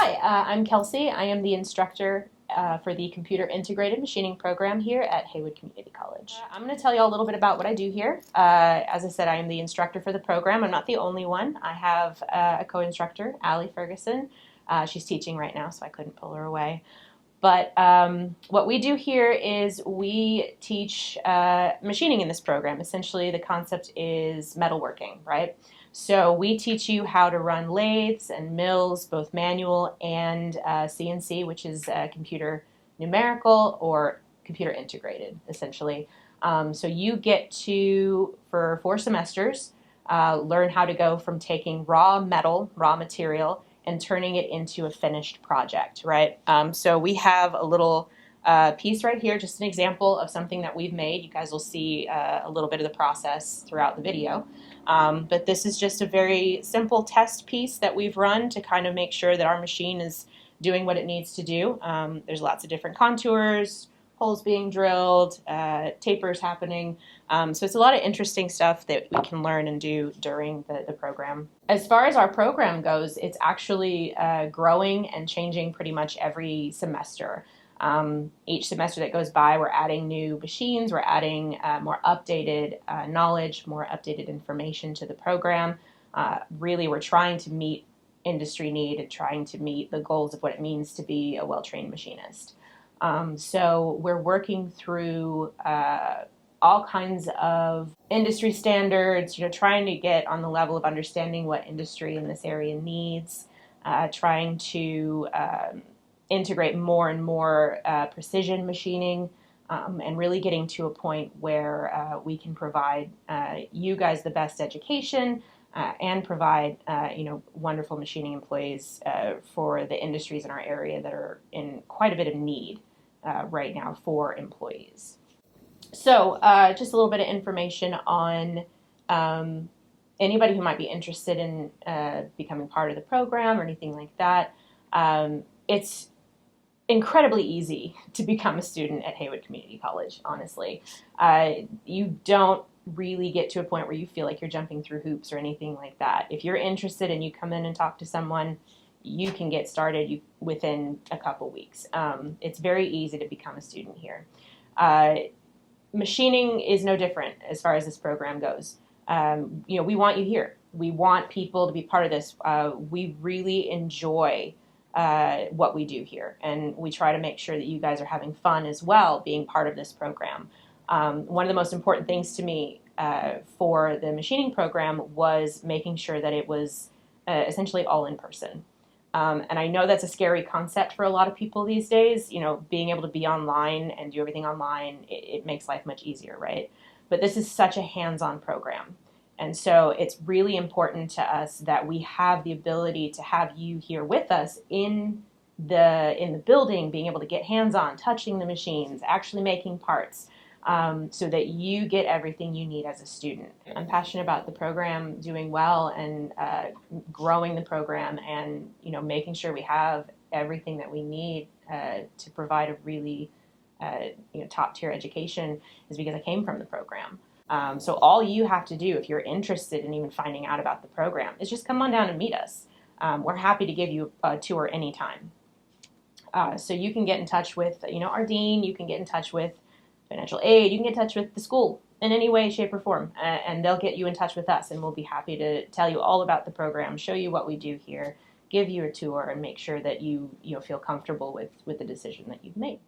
Hi, I'm Kelsey. I am the instructor for the Computer Integrated Machining program here at Haywood Community College. I'm going to tell you all a little bit about what I do here. As I said, I am the instructor for the program. I'm not the only one. I have a co-instructor, Allie Ferguson. She's teaching right now, so I couldn't pull her away. But what we do here is we teach machining in this program. Essentially, the concept is metalworking, right? So we teach you how to run lathes and mills, both manual and CNC, which is computer numerical or computer integrated, essentially. So you get to, for 4 semesters, learn how to go from taking raw metal, raw material, and turning it into a finished project, right? So we have a little piece right here, just an example of something that we've made. You guys will see a little bit of the process throughout the video. But this is just a very simple test piece that we've run to kind of make sure that our machine is doing what it needs to do. There's lots of different contours, holes being drilled, tapers happening. So it's a lot of interesting stuff that we can learn and do during the program. As far as our program goes, it's actually growing and changing pretty much every semester. Each semester that goes by, we're adding new machines, we're adding more updated knowledge, more updated information to the program. Really, we're trying to meet industry need and trying to meet the goals of what it means to be a well-trained machinist. So we're working through all kinds of industry standards, trying to get on the level of understanding what industry in this area needs, trying to integrate more and more precision machining, and really getting to a point where we can provide you guys the best education and provide wonderful machining employees for the industries in our area that are in quite a bit of need right now for employees. So just a little bit of information on anybody who might be interested in becoming part of the program or anything like that. It's incredibly easy to become a student at Haywood Community College, honestly. You don't really get to a point where you feel like you're jumping through hoops or anything like that. If you're interested and you come in and talk to someone, you can get started within a couple weeks. It's very easy to become a student here. Machining is no different as far as this program goes. We want you here. We want people to be part of this. We really enjoy what we do here, and we try to make sure that you guys are having fun as well being part of this program. One of the most important things to me for the machining program was making sure that it was essentially all in person. And I know that's a scary concept for a lot of people these days. Being able to be online and do everything online, it makes life much easier, right? But this is such a hands-on program. And so it's really important to us that we have the ability to have you here with us in the building, being able to get hands-on, touching the machines, actually making parts, so that you get everything you need as a student. I'm passionate about the program doing well and growing the program and making sure we have everything that we need to provide a really top-tier education is because I came from the program. So all you have to do if you're interested in even finding out about the program is just come on down and meet us. We're happy to give you a tour anytime. So you can get in touch with our dean, you can get in touch with financial aid, you can get in touch with the school in any way, shape, or form, and they'll get you in touch with us, and we'll be happy to tell you all about the program, show you what we do here, give you a tour, and make sure that you feel comfortable with the decision that you've made.